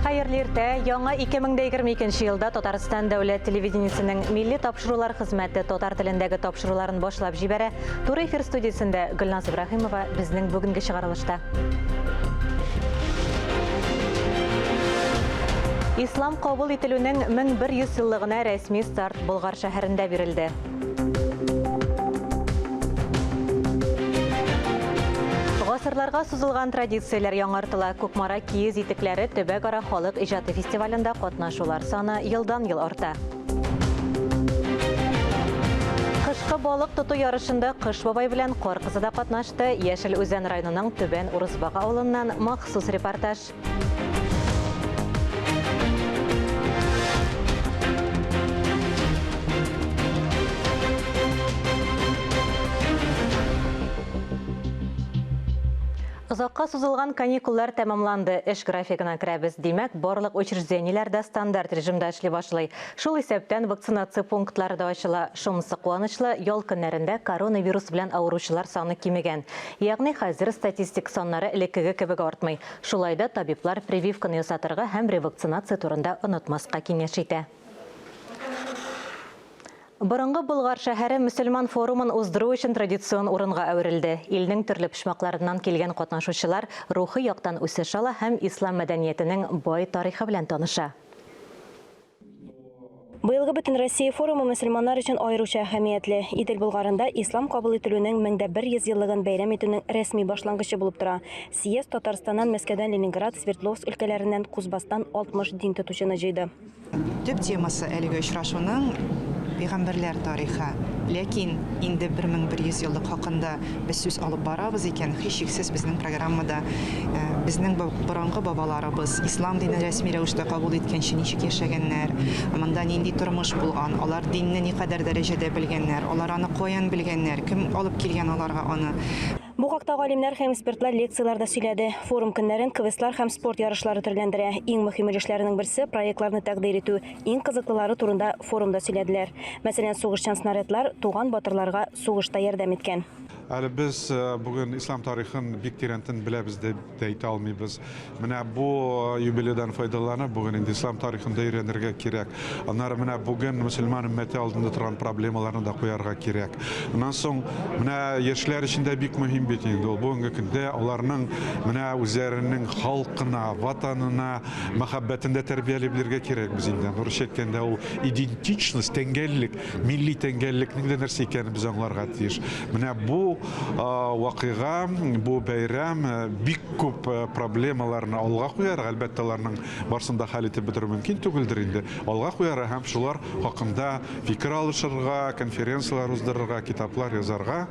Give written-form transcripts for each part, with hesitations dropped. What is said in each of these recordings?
Хайырлы иртә, яңа 2022 елда Татарстан дәүләт телевидениесенең милли тапшырулар хезмәте татар телендәге тапшыруларын башлап җибәрә. Туры эфир студиясендә Гөлназ Ибраһимова безнең бүгенге чыгарылышта. Ислам кабул ителүнең 1100 еллыгына рәсми старт Болгар шәһәрендә бирелде. Гасырларга сузылган традицияләр яңартыла. Күкмара киез итекләре төбәк-ара халык иҗаты фестивалендә катнашулар саны елдан-ел арта. Кышкы балык тоту ярышында Кыш бабай белән Кар кызы да катнашты. Яшел Үзән районының Төбән Урысбага авылыннан махсус репортаж. Озакка сузылган каникуллар тәмамланды. Эш графигына керәбез. Димәк, барлык учреждениеләрдә стандарт режимда эшли башлый. Шул исәптән вакцинация пунктлары да ачыла. Шунысы куанычлы, ял көннәрендә коронавирус белән авыручылар саны кимегән. Ягъни хәзер статистик саннары элеккеге кебек артмый. Шулай да табиблар прививканы ясатырга һәм ревакцинация турында онытмаска киңәш итә. Борынгы Болгар шәһәре мөселман форумын уздыру өчен традицион урынга әверелде. Илнең төрле почмакларыннан килгән катнашучылар рухи яктан үсеш ала һәм ислам мәдәниятенең бай тарихы белән таныша. Быелгы Бөтен Россия форумы мөселманнар өчен аеруча әһәмиятле. Идел Болгарында ислам кабул ителүнең 1100 еллыгын бәйрәм итүнең рәсми башлангычы булып тора. Съезд Татарстаннан, Мәскәүдән, Ленинград, Свердловск өлкәләреннән Кузбастан 60 дин тотучыны җыйды. Төп темасы әлеге очрашуның Пәйгамбәрләр тарихы. Ләкин инде 1100 еллык хакында без сүз алып барабыз икән, һичшиксез безнең программада безнең борынгы бабаларыбыз ислам динен рәсми рәвештә кабул иткәнче ничек яшәгәннәр, монда нинди тормыш булган, алар динне никадәр дәрәҗәдә белгәннәр, алар аны каян белгәннәр, кем алып килгән аларга аны. Бу хакта галимнәр һәм экспертлар лекцияләрдә сөйләде. Форум көннәрен квестлар һәм спорт ярышлары төрләндерә. Иң мөһим эшләренең берсе проектларны тәкъдир итү. Иң кызыклылары турында форумда сөйләделәр. Мәсәлән, сугышчан снарядлар туган батырларга сугышта ярдәм иткән. Әле без бүген ислам тарихын бик тирәнтен беләбез дип әйтә алмыйбыз. Менә бу юбилейдан файдаланып, бүген инде ислам тарихын да өйрәнергә кирәк. Аннары менә бүген мөселман өммәте алдында торган проблемаларны да куярга кирәк. Аннан соң менә яшьләр өчен дә бик мөһим бит инде ул. Бүгенге көндә аларның менә үзләренең халкына, ватанына мәхәббәтен дә тәрбияләп бирергә кирәк без инде. Русча әйткәндә ул идентичность, тәңгәллек, милли тәңгәллек нинди нәрсә икәнен без аңларга тиеш. Менә бу вакыйга, бу бәйрәм бик күп проблемаларны алга куяр, әлбәттә аларның барсын да хәл итеп бетерү мөмкин түгелдер инде. Алга куяр һәм шулар хакында фикер алышырга, конференциялар уздырырга, китаплар язарга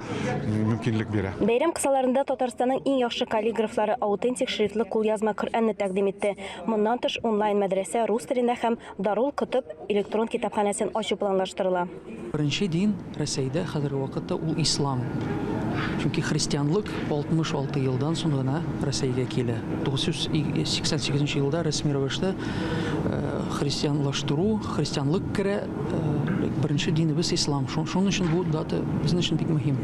мөмкинлек бирә. Бәйрәм кысаларында Татарстанның иң яхшы каллиграфлары аутентик шрифтлы кулъязма Коръәнне тәкъдим итте. Моннан тыш онлайн мәдрәсә рус телендә һәм Дарул Кутуб электрон китапханәсен ачу планлаштырыла. Беренче дин Рәсәйдә хәзерге вакытта ул ислам. Чөнки христианлык 66 елдан соң гына Россиягә килә. 988 елда рәсми рәвештә христианлаштыру, христианлык керә, беренче динебез ислам. Шуның өчен бу дата безнең өчен бик мөһим.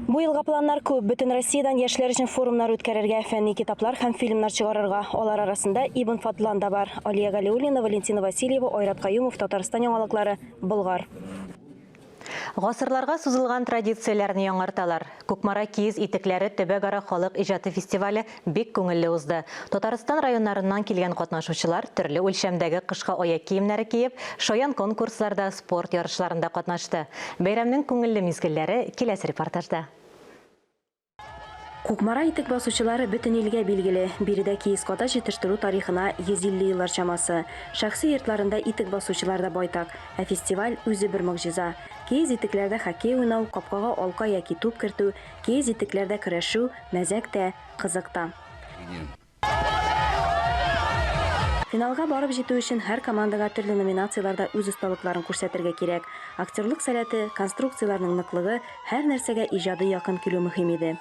Бу елга планнар күп. Бөтен Россиядән яшьләр өчен форумнар үткәрергә, фәнни китаплар һәм фильмнар чыгарырга. Алар арасында Ибн Фатлан да бар. Алия Галиуллина, Валентина Васильева, Айрат Каюмов, Татарстан яңалыклары, Болгар. Гасырларга сузылган традицияләрне яңарталар. Күкмара киез итекләре төбәк-ара халык иҗаты фестивале бик күңелле узды. Татарстан районнарыннан килгән катнашучылар төрле үлчәмдәге кышкы аяк киемнәре киеп, шаян конкурсларда, спорт ярышларында катнашты. Бәйрәмнең күңелле мизгелләре киләсе репортажда. Күкмара итек басучылары бөтен илгә билгеле. Биредә киез ката җитештерү тарихына 150 еллар чамасы. Шәхси йортларында итек басучылар да байтак, ә фестиваль үзе бер могҗиза. Киез итекләрдә хоккей уйнау, капкага алка яки туп кертү, киез итекләрдә көрәшү, мәзәк тә, кызык та. Финалга барып җитү өчен һәр командага төрле номинацияларда үз осталыкларын күрсәтергә кирәк. Актерлык сәләте, конструкцияларның ныклыгы, һәр нәрсәгә иҗади якын килү мөһим иде.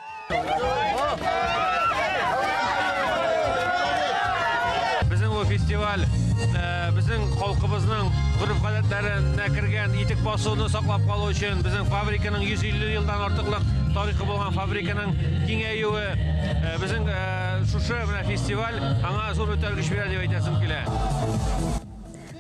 Безнең бу фестиваль безнең халкыбызның гореф-гадәтләренә кергән итек басуны саклап калу өчен безнең фабриканың 150 елдан артыклык тарихы булган фабриканың киңәюе, безнең шушы менә фестиваль аңа зур үтәлгеч бирә дип әйтәсем килә.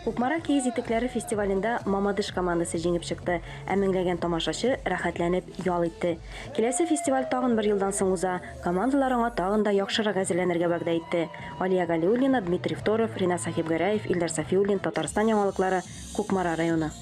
Кукмара киез итекләре фестивалендә Мамадыш командасы җиңеп чыкты, ә меңләгән тамашачы рәхәтләнеп ял итте. Киләсе фестиваль тагын бер елдан соң уза, командалар аңа тагын да яхшырак әзерләнергә вәгъдә итте. Алия Галиуллина, Дмитрий Второв, Ринат Сахибгәрәев, Илдар Сафиуллин, Татарстан яңалыклары, Кукмара районы.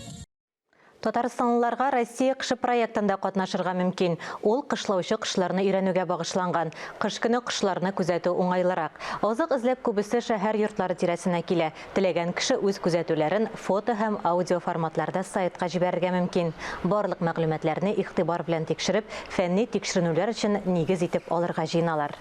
Татарстанлыларга Россия кышы проектында катнашырга мөмкин. Ул кышлаучы кышларны өйрәнүгә багышланган. Кыш көне кышларны күзәтү уңайлырак. Азык эзләп күбесе шәһәр йортлары тирәсенә килә. Теләгән кеше үз күзәтүләрен фото һәм аудио форматларда сайтка җибәрергә мөмкин. Барлык мәгълүматларны игътибар белән тикшереп, фәнни тикшеренүләр өчен нигез итеп алырга җыйналар.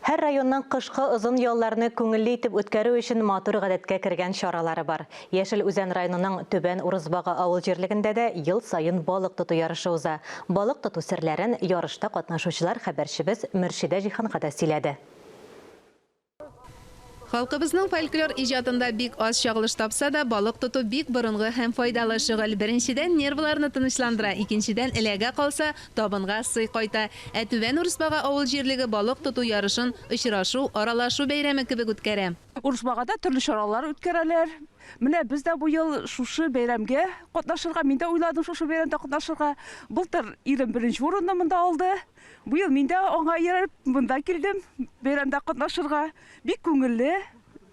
Һәр районның кышкы озын ялларны күңелле итеп үткәрү өчен матур гадәткә кергән чаралары бар. Яшел Үзән районының Төбән Урызбагы авыл җирлегендә дә ел сайын балык тоту ярышы уза. Балык тоту серләрен ярышта катнашучылар хәбәрчебез Мөршидә Җиһанга да сөйләде. Халкыбызның фольклор иҗатында бик аз чагылыш тапса да, балык тоту бик борынгы һәм файдалы шөгыль. Беренчедән нервларны тынычландыра, икенчедән эләгә калса, табынга сый кайта. Ә Түбән Урысбага авыл җирлеге балык тоту ярышын очрашу, аралашу бәйрәме кебек үткәрә. Урысбагада төрле чаралар үткәрәләр. Менә без дә бу ел шушы бәйрәмгә катнашырга, мин дә уйладым шушы бәйрәмдә катнашырга. Былтыр ирем беренче урынны монда алды. Бу ел мин дә аңа ярап монда килдем, бәйрәмдә катнашырга. Бик күңелле,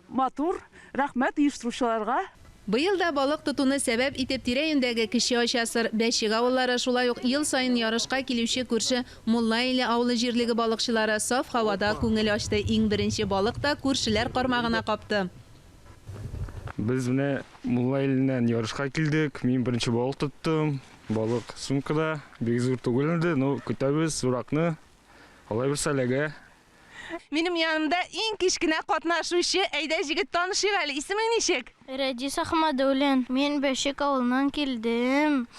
матур. Рәхмәт оештыручыларга. Быел да балык тотуны сәбәп итеп тирә-юньдәге Кече Ачасыр, Бәшик авыллары, шулай ук ел сайын ярышка килүче күрше Муллаиле авылы җирлеге балыкчылары саф һавада күңел ачты. Иң беренче балык та күршеләр кармагына капты. Biz менә Муллаиленнән ярышка килдек. Мин беренче балык тоттым. Балык сумкада. Бик зур түгел инде, но көтәбез зуракны. Алай бер сәләгә. Минем янымда иң кичкенә катнашучы әйдә җигет танышыйк әле. Исемең ничек? Рәдис Ахмадуллин. Мин Бәшик авылыннан килдем.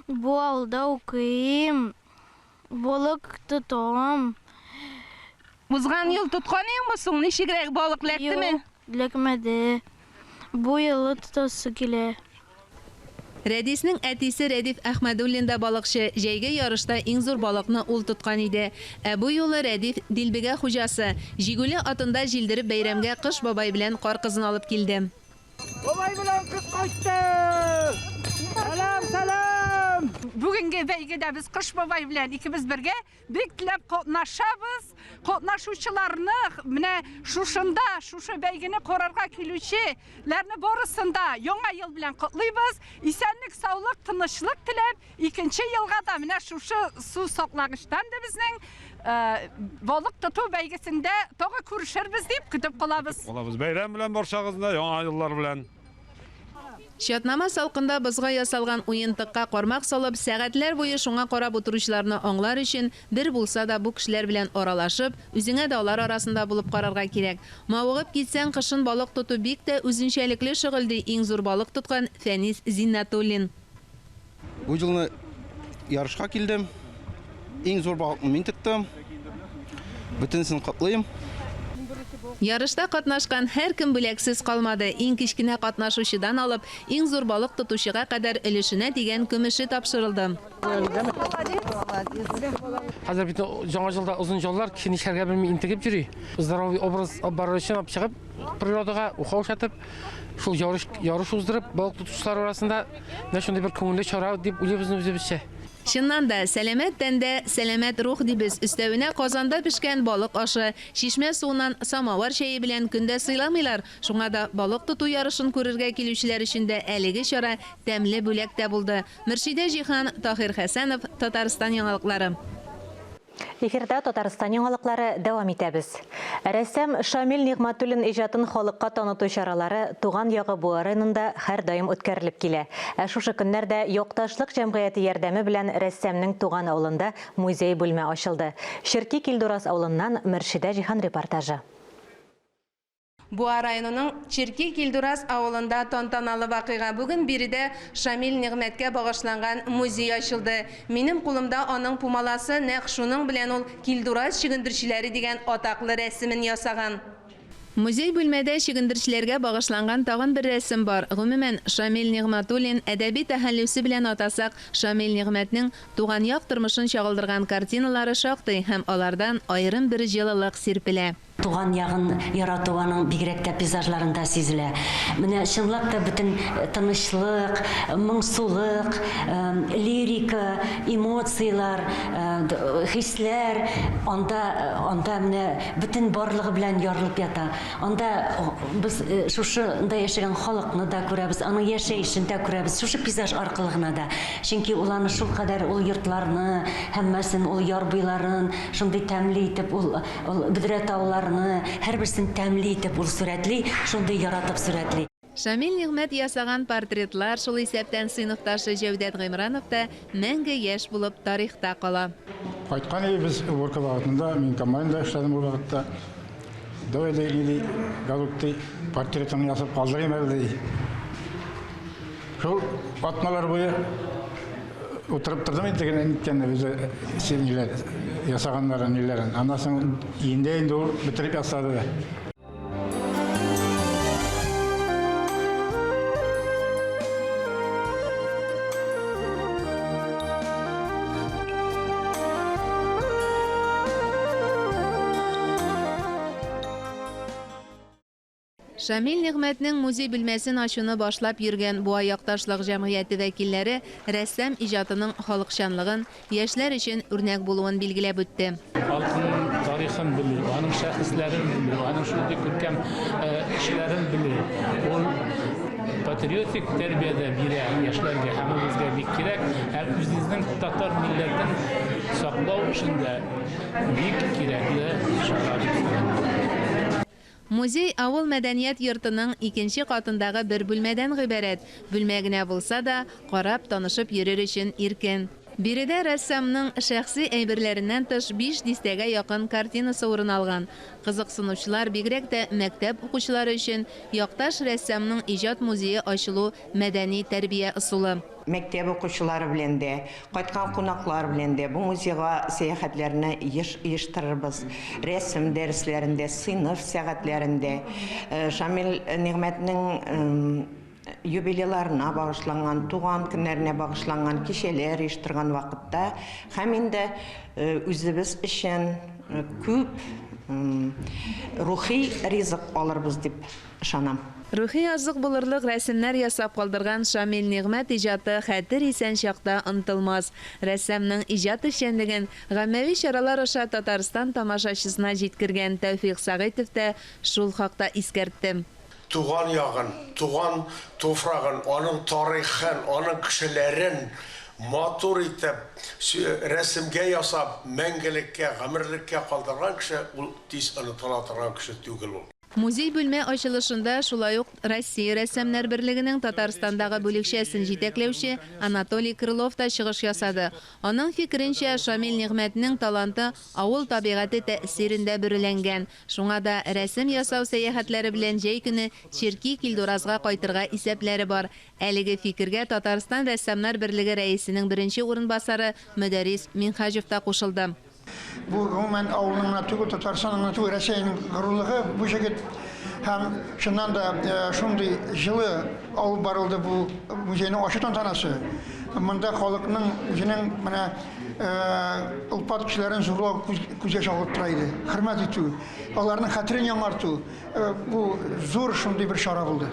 Бу авылда укыйм. Балык тотам. Узган ел тоткан идеңме соң? Ничегрәк балык ләктеме? Ләкмәде. Бу ел тотасы килә. Рәдиснең әтисе Рәдиф Әхмәдуллин да балыкчы, җәйге ярышта иң зур балыкны ул тоткан иде. Ә бу юлы Рәдиф Дилбегә хуҗасы Җигүле атында җилдереп бәйрәмгә Кыш бабай белән кар кызын алып килде. Бабай белән кыз кайтты. Салам! Бүгенге бәйгедә без Кыш бабай белән икебез бергә бик теләп катнашабыз. Катнашучыларны менә шушында, шушы бәйгене карарга килүчеләрне барысында яңа ел белән котлыйбыз. Исәнлек, саулык, тынычлык теләп, икенче елга да менә шушы су саклагычтан да безнең балык тоту бәйгесендә тагы күрешербез дип көтеп калабыз. Бәйрәм белән барчагызны, яңа еллар белән. Шатнама салкында бызга ясалган уентыкка кармак салып, сәгатьләр буе шуңа карап утыручыларны аңлар өчен бер булса да бу кешеләр белән аралашып, үзеңә дә алар арасында булып карарга кирәк. Мавыгып китсәң, кышын балык тоту бик тә үзенчәлекле шөгыль ди иң зур балык тоткан Фәнис Зиннатуллин. Бу елны ярышка килдем. Иң зур балыкны мин тоттым. Бөтенсен котлыйм. Ярышта катнашкан һәр кем бүләксез калмады. Иң кичкенә катнашучыдан алып, иң зур балык тотучыга кадәр өлешенә дигән көмеше тапшырылды. Хәзер бит яңа җилдә озын җоллар кешене шәргә белми интегеп йөри. Здоровый образ барыр өчен алып чыгып, природага ухаушатып, шул ярыш уздырып, балык тотучылар арасында менә шундый бер күңелле чара дип уйлыйбыз үзебезчә. Чыннан да, сәламәт тәндә, сәламәт рух дибез. Өстәвенә Казанда пешкән балык ашы, чишмә суыннан самавар чәе белән көндә сыйламыйлар. Шуңа да балык тоту ярышын күрергә килүчеләр өчен дә әлеге чара тәмле бүләк тә булды. Мөршидә Җиһан, Таһир Хәсәнов, Татарстан яңалыклары. Эфирда Татарстан яңалыклары дәвам итәбез. Рәссам Шамил Нигъмәтуллин иҗатын халыкка таныту чаралары туган ягы Бу районында һәр даим үткәрелеп килә. Ә шушы көннәрдә Якташлык җәмгыяте ярдәме белән рәссамның туган авылында музей бүлмә ачылды. Ширки Килдурас авылыннан Мөршидә Җиһан репортажы. Буа районының Черки Килдурас авылында тантаналы вакыйга. Бүген биредә Шамил Нигъмәткә багышланган музей ачылды. Минем кулымда аның пумаласы, нәкъ шуның белән ул Килдурас чигендерчеләре дигән атаклы рәсемен ясаган. Музей бүлмәдә чигендерчеләргә багышланган тагын бер рәсем бар. Гомумән, Шамил Нигъматуллин әдәби тәхәллүсе белән атасак, Шамил Нигъмәтнең туган як тормышын чагылдырган картиналары шактый һәм алардан аерым бер җылылык сирпелә. Туган ягын яратуының бигрәк тә пейзажларында сизелә. Менә чынлап та бөтен тынычлык, моңсулык, лирика, эмоциялар, хисләр анда менә бөтен барлыгы белән ярылып ята. Анда без шушында яшәгән халыкны да күрәбез, аның яшәешен дә күрәбез, шушы пейзаж аркылы гына да. Чөнки уларны шул кадәр ул йортларны, һәммәсен ул яр буйларын шундый тәмле итеп ул Бидрә тауларны һәрберсен тәмле итеп ул сурәтли, шундый яратып сурәтли. Шамил Нигъмәт ясаган портретлар шул исәптән сыйныфташы Җәүдәт Гыймранов та мәңге яшь булып тарихта кала. Кайткан без Горка вакытында, мин команда эшләдем бу вакытта. Дәүләтле галукты портретын ясап калдырам әле. Шул атналар буе отырып тордым инде без сениләр ясаганнарын ниләрен. Аннан соң инде бетереп ясады. Шамил Нигъмәтнең музей бүлмәсен ачуны башлап йөргән бу якташлык җәмгыяте вәкилләре рәссам иҗатының халыкчанлыгын, яшьләр өчен үрнәк булуын билгеләп үтте. Халкның тарихын белү, аның шәхесләрен белү, аның шундый күркәм эшләрен белү, ул патриотик тәрбиядә бирә яшьләргә һәм безгә бик кирәк. Һәм үзебезнең татар милләтен саклау өчен дә бик кирәкле шагыйрь. Музей авыл мәдәният йортының икенче катындагы бер бүлмәдән гыйбарәт. Бүлмә генә булса да, карап танышып йөрер өчен иркен. Биредә рәссамның шәхси әйберләреннән тыш 5 дистәгә якын картинасы урын алган. Кызыксынучылар, бигрәк тә мәктәп укучылары өчен якташ рәссамның иҗат музее ачылу мәдәни тәрбия ысулы. Мәктәп укучылары белән дә, кайткан кунаклар белән дә бу музейга сәяхәтләрне оештырырбыз. Рәсем дәресләрендә, сыйныф сәгатьләрендә, Шамил Нигъмәтнең юбилейларына багышланган, туган көннәренә багышланган кичәләр оештырган вакытта һәм инде үзебез өчен күп рухи ризык алырбыз дип ышанам. Рухи азык булырлык рәсемнәр ясап калдырган Шамил Нигъмәт иҗаты хәтер исән чакта онытылмас. Рәссамның иҗат эшчәнлеген гаммәви чаралар аша Татарстан тамашачысына җиткергән Тәүфыйк Сагыйтов та шул хакта искәртте. Туган ягын, туган туфрагын, аның тарихын, аның кешеләрен матур итеп рәсемгә ясап, мәңгелеккә, гомерлеккә калдырган кеше ул тиз онытыла торган кеше түгел ул. Музей бүлмә ачылышында шулай ук Россия рәссамнар берлегенең Татарстандагы бүлекчәсен җитәкләүче Анатолий Крылов та чыгыш ясады. Аның фикеренчә, Шамил Нигъмәтнең таланты авыл табигаты тәэсирендә бөреләнгән. Шуңа да рәсем ясау сәяхәтләре белән җәй көне Черки Килдуразга кайтырга исәпләре бар. Әлеге фикергә Татарстан рәссамнар берлеге рәисенең беренче урынбасары Мөдәррис Минхаҗев та кушылды. Бу гомумән авылның түгел, Татарстанның түгел, Россиянең горурлыгы бу җегет һәм шуннан да шундый җылы алып барылды бу музейның ачу тантанасы. Монда халыкның үзенең менә улпат кешеләрен зурлау күзгә чагылып тора иде. Хөрмәт итү, аларның хәтерен яңарту бу зур шундый бер чара булды.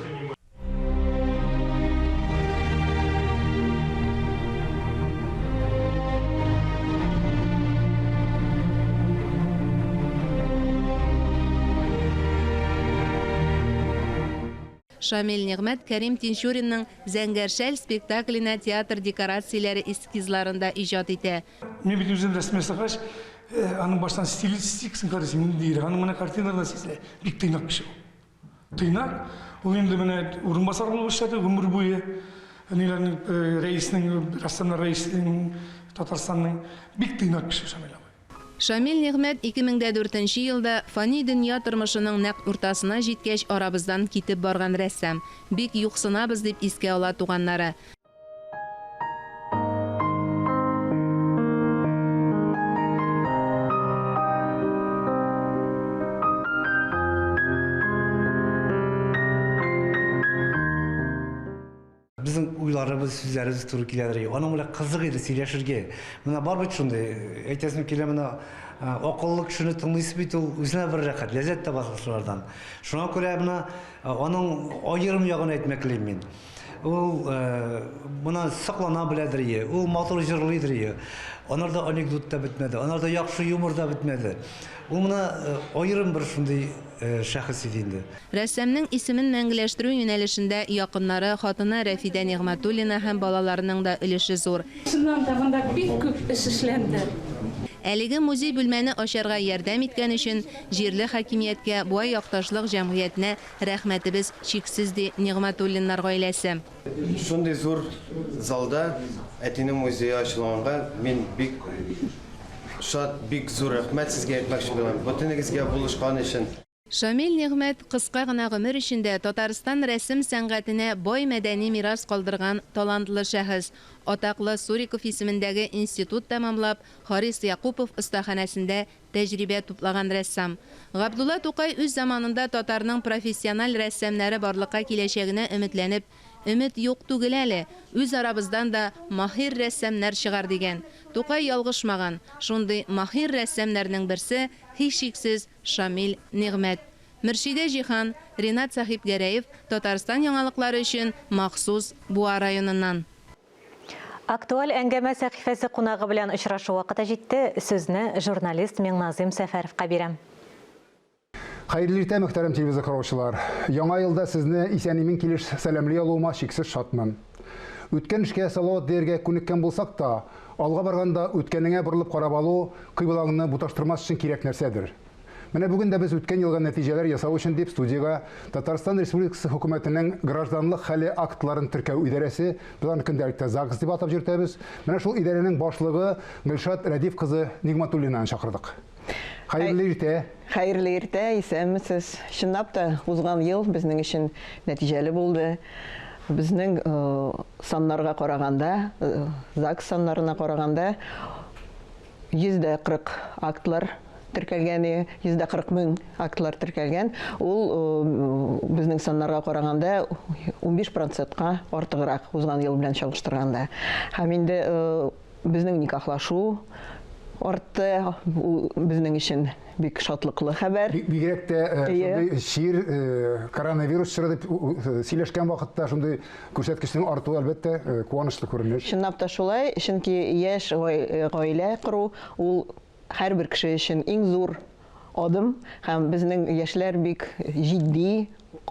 Шамил Нигъмәт Кәрим Тинчуринның Зәңгәршәл спектакленә театр декорацияләре эскизларында иҗат итә. Мен бит үзем рәсем ясагач, аның баштан стилистикасын карыйсың, инде дир, аның менә картиналарда сизелә. Бик тыйнак кеше. Тыйнак, ул инде менә урынбасар булып эшләде гомер буе. Ниләрнең рәиснең, рәссамнар рәисенең, Татарстанның бик тыйнак кеше Шамил. Шамил Нигъмәт 2004 елда фани дөнья тормышының нәкъ уртасына җиткәч арабыздан китеп барган рәссам. Бик юксынабыз дип искә ала туганнары. уйларыбыз, сүзләребез туры киләдер. Аның белән кызык иде сөйләшергә. Менә бар бит шундый. Әйтәсем килә менә акыллы кешене тыңлыйсы бит ул үзенә бер рәхәт, ләззәт табасылардан. Шуңа күрә менә аның аерым ягын әйтмәклим мин. Ул моны саклана беләдер, ул матур җырлыйдыр. Анарда анекдот та бетмәде, анарда яхшы юмор да бетмәде. Ул моны аерым бер шундый шәхес иде инде. Рәссамның исемен мәңгеләштерү юнәлешендә якыннары хатыны Рәфидә Нигъмәтуллина һәм балаларының да өлеше зур. Шуннан да монда бик күп эш эшләнде. Әлеге музей бүлмәне ачарга ярдәм иткән өчен җирле хакимияткә, буай якташлык җәмгыятенә рәхмәтебез чиксез ди Нигъмәтуллиннар гаиләсе. Шундый зур залда әтинең музее ачылганга мин бик шат, бик зур рәхмәт сезгә әйтмәкче булам. Бүтәнегезгә булышкан өчен. Шамил Нигъмәт кыска гына гомер эчендә Татарстан рәсем сәнгатенә бай мәдәни мирас калдырган талантлы шәхес. Атаклы Суриков исемендәге институт тәмамлап, Харис Якупов остаханәсендә тәҗрибә туплаган рәссам. Габдулла Тукай үз заманында татарның профессиональ рәссамнары барлыкка киләчәгенә өметләнеп, өмет юк түгел әле, үз арабыздан да маһир рәссамнар чыгар дигән. Тукай ялгышмаган. Шундый маһир рәссамнарның берсе һичшиксез Шамил Нигъмәт. Мөршидә Җихан, Ринат Сахипгәрәев, Татарстан яңалыклары өчен махсус Буа районыннан. Актуаль әңгәмә сәхифәсе кунагы белән очрашу вакыты җитте. Сүзне журналист Миңназым Сәфәровка бирәм. Хәерле иртә, мөхтәрәм телевизор караучылар. Яңа елда сезне исән-имин килеш сәламлый алуыма чиксез шатмын. Үткән эшкә салават дәргә күнеккән булсак та, алга барганда үткәнеңә борылып карап алу, кыйбылаңны буташтырмас өчен кирәк нәрсәдер. Менә бүген дә без үткән елга нәтиҗәләр ясау өчен дип студиягә Татарстан Республикасы хөкүмәтенең гражданлык хәле актларын теркәү идарәсе, без көндәлектә ЗАГС дип атап йөртәбез. Менә шул идарәнең башлыгы Гөлшат Рәдиф кызы Нигъмәтуллинаны чакырдык. Хәерле иртә. Хәерле иртә, исәнмесез. Чынлап та узган ел безнең өчен нәтиҗәле булды. Безнең саннарга караганда, ЗАГС саннарына караганда 140 актлар теркәлгән, 140 мең актлар теркәлгән. Ул безнең саннарга караганда 15%-ка артыграк узган ел белән чагыштырганда. Һәм инде безнең никахлашу артты, безнең өчен бик шатлыклы хәбәр. Бигрәк тә шир коронавирус чоры дип сөйләшкән вакытта шундый күрсәткечнең артуы әлбәттә куанычлы күренеш. Чынлап та шулай, чөнки яшь гаилә кору ул һәрбер кеше өчен иң зур адым, һәм безнең яшьләр бик җитди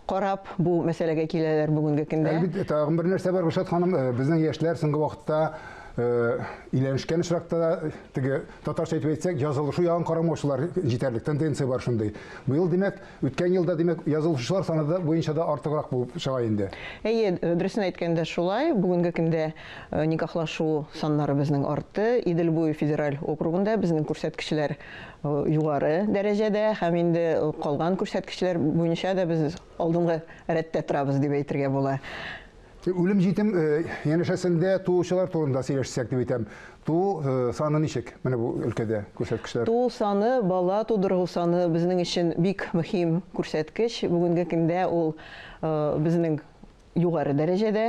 карап бу мәсьәләгә киләләр бүгенге көндә. Әлбәттә, тагын бер нәрсә бар, Гөлшат ханым, безнең яшьләр соңгы вакытта иләнешкән очракта теге татарча әйтеп әйтсәк, язылышу ягын карамаучылар җитәрлек тенденция бар шундый. Бу ел димәк, үткән елда димәк, язылышучылар саны да буенча да артыграк булып чыга инде. Дөресен әйткәндә шулай, бүгенге көндә никахлашу саннары безнең артты. Идел буе федераль округында безнең күрсәткечләр югары дәрәҗәдә, һәм инде калган күрсәткечләр буенча да без алдынгы рәттә торабыз дип әйтергә була. Үлем җитем янәшәсендә туучылар турында сөйләшсәк дип әйтәм. Туу саны ничек? Менә бу өлкәдә күрсәткечләр. Туу саны, бала тудыру саны безнең өчен бик мөһим күрсәткеч. Бүгенге көндә ул безнең югары дәрәҗәдә.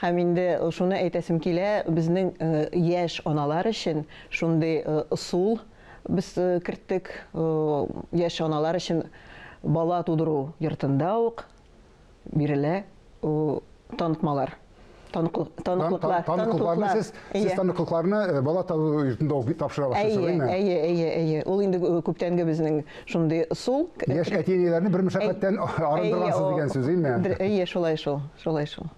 Һәм инде шуны әйтәсем килә, безнең яшь аналар өчен шундый ысул без керттек. Яшь аналар өчен бала тудыру йортында ук бирелә танытмалар. Таныклыкларны сез таныклыкларны бала табу йортында тапшыра башлыйсыз, Әйе. Ул инде күптәнге безнең шундый ысул. Яшь әтиләрне бер мәшәкатьтән арындыргансыз дигән сүз, әйме? Әйе, шулай шул.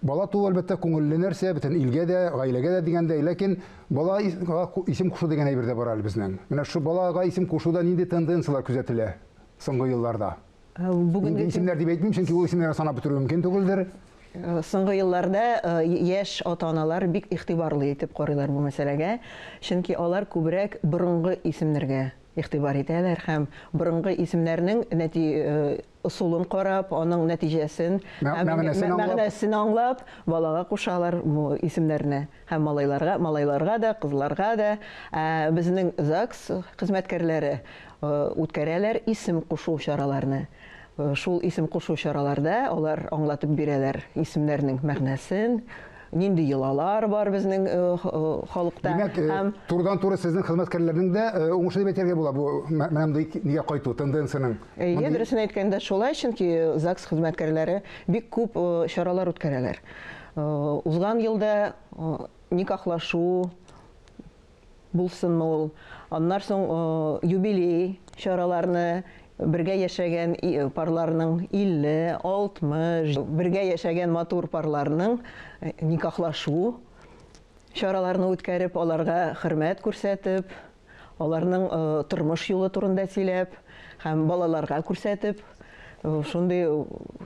Бала туу әлбәттә күңелле нәрсә, бөтен илгә дә, гаиләгә дә дигәндәй, ләкин бала исем кушу дигән әйбер дә бар әле безнең. Менә шу балага исем кушуда нинди тенденциялар күзәтелә соңгы елларда? Бүгенге исемнәр дип әйтмим, чөнки ул исемнәрне санап бетерү мөмкин түгелдер. Соңгы елларда яшь ата-аналар бик игътибарлы итеп карыйлар бу мәсьәләгә, чөнки алар күбрәк борынгы исемнәргә игътибар итәләр һәм борынгы исемнәрнең ысулын карап, аның нәтиҗәсен, мәгънәсен аңлап, балага кушалар бу исемнәрне. Һәм малайларга да, кызларга да безнең ЗАГС хезмәткәрләре үткәрәләр исем кушу чараларны. шул исем кушу чараларда алар аңлатып бирәләр исемнәрнең мәгънәсен, нинди йолалар бар безнең халыкта. Димәк, турыдан-туры сезнең хезмәткәрләрнең дә уңышлы дип әйтергә була бу менә нигә кайту тенденцияның. Дөресен әйткәндә шулай, чөнки ЗАГС хезмәткәрләре бик күп чаралар үткәрәләр. Узган елда никахлашу булсынмы ул, аннан соң юбилей чараларны, бергә яшәгән парларның 50, 60, бергә яшәгән матур парларның никахлашу чараларны үткәреп, аларга хөрмәт күрсәтеп, аларның тормыш юлы турында сөйләп, һәм балаларга күрсәтеп, шундый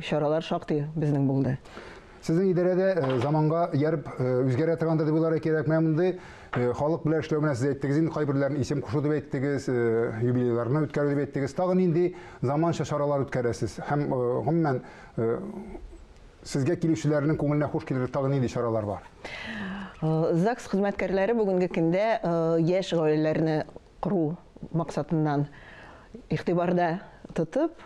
чаралар шактый безнең булды. Сезнең идарәдә заманга ярып үзгәрә торганда дип уйларга кирәк. Менә мондай халык белән эшләү менән сез әйттегез, инде кайберләрен исем кушу дип әйттегез, юбилейларны үткәрү дип әйттегез. Тагы нинди заманча чаралар үткәрәсез? Һәм гомумән сезгә килүчеләрнең күңеленә хуш килер тагы нинди чаралар бар? ЗАГС хезмәткәрләре бүгенге көндә яшь гаиләләрне кору максатыннан игътибарда тотып,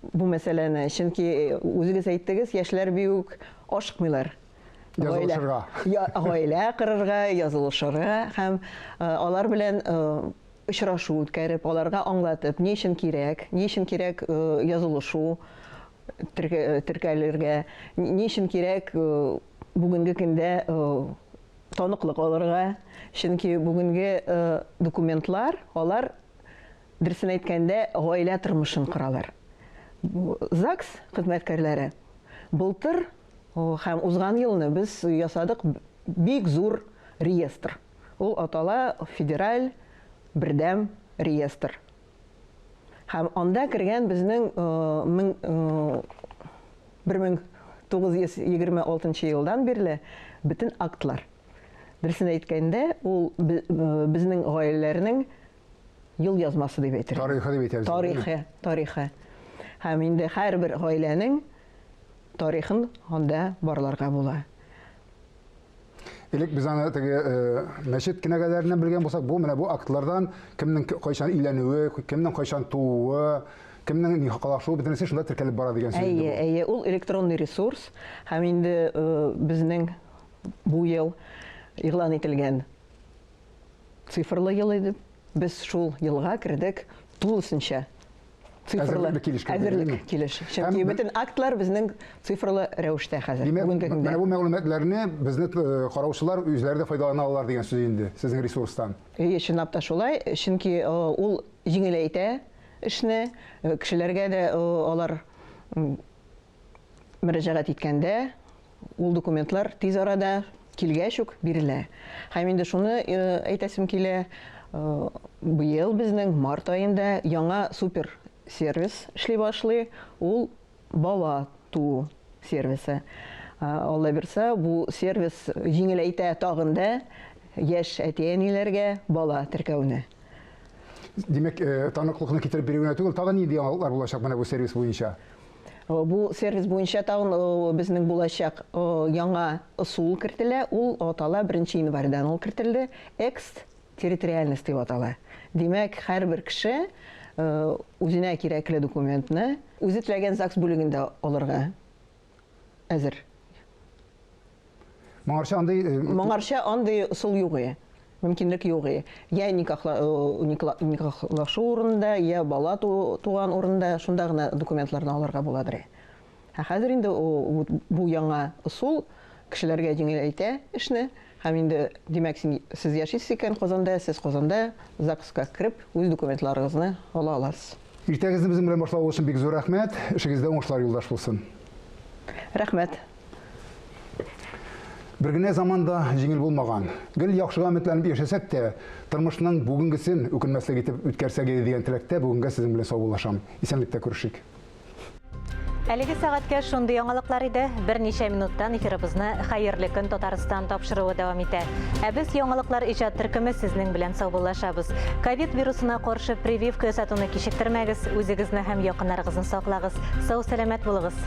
бу мәсьәләне, чөнки үзегез әйттегез, яшьләр бик ашыкмыйлар. Гаилә корырга, язылышырга һәм алар белән очрашу үткәреп, аларга аңлатып, ни өчен кирәк язылышу, теркәлергә, ни өчен кирәк бүгенге көндә таныклык алырга, чөнки бүгенге документлар, алар дөресен әйткәндә гаилә тормышын коралар. ЗАГС хезмәткәрләре былтыр һәм узган елны без ясадык бик зур реестр. Ул атала федераль бердәм реестр. Һәм анда кергән безнең 1926 елдан бирле бөтен актлар. Дөресен әйткәндә, ул безнең гаиләләрнең ел язмасы дип әйтергә. Тарихы. Һәм инде һәрбер гаиләнең тарихын анда барларга була. Элек без аны мәчет кенәгәләреннән белгән булсак, бу менә бу актлардан кемнең кайчан өйләнүе, кемнең кайчан тууы, кемнең никахлашуы бөтенесе шунда теркәлеп бара дигән сүз. Әйе, ул электронный ресурс. Һәм инде безнең бу ел игълан ителгән цифрлы ел иде. Без шул елга кирдек тулысынча. Әзерлек килеш. Чөнки бөтен актлар безнең цифрлы рәвештә хәзер. Менә бу мәгълүматларны безне караучылар үзләре дә файдалана алалар дигән сүз инде сезнең ресурстан. Чынлап та шулай, чөнки ул җиңеләйтә эшне, кешеләргә дә алар мөрәҗәгать иткәндә ул документлар тиз арада килгәч үк бирелә. Һәм инде шуны әйтәсем килә, быел безнең март аенда яңа супер сервис эшли башлый, ул бала туу сервисы. Алла бирсә, бу сервис җиңеләйтә тагында яшь әти-әниләргә бала теркәүне. Димәк, таныклыкны китереп бирүенә түгел, тагы нинди яңалыклар булачак менә бу сервис буенча? Бу сервис буенча тагын безнең булачак яңа ысул кертелә, ул атала 1 январьдан ул кертелде, экс-территориальность дип атала. Димәк, һәрбер кеше үзенә кирәкле документны үзе теләгән ЗАГС бүлегендә алырга әзер. Моңарча андый ысул юк. Мөмкинлек юк. Я никахлашу урында, я бала туган урында шунда гына документларны алырга буладыр. Хәзер инде бу яңа ысул кешеләргә җиңеләйтә эшне. Һәм инде димәк, сез яшисез икән Казанда, сез Казанда ЗАГСка кирип, үз документларыгызны ала аласыз. Иртәгезне безнең белән башлау өчен бик зур рәхмәт. Эшегездә уңышлар юлдаш булсын. Рәхмәт. Бер генә заманда җиңел булмаган. Гел яхшыга өметләнеп яшәсәк тә, тормышның бүгенгесен үкенмәслек итеп үткәрсәк иде дигән теләктә бүгенгә сезнең белән саубуллашам. Исәнлектә күрешик. Әлеге сәгатькә шундый яңалыклар иде. Берничә минуттан эфирыбызны хәерле көн Татарстан тапшыруы дәвам итә. Ә без яңалыклар иҗат төркеме сезнең белән саубуллашабыз. Ковид вирусына каршы прививка ясатуны кичектермәгез, үзегезне һәм якыннарыгызны саклагыз. Сау-сәламәт булыгыз.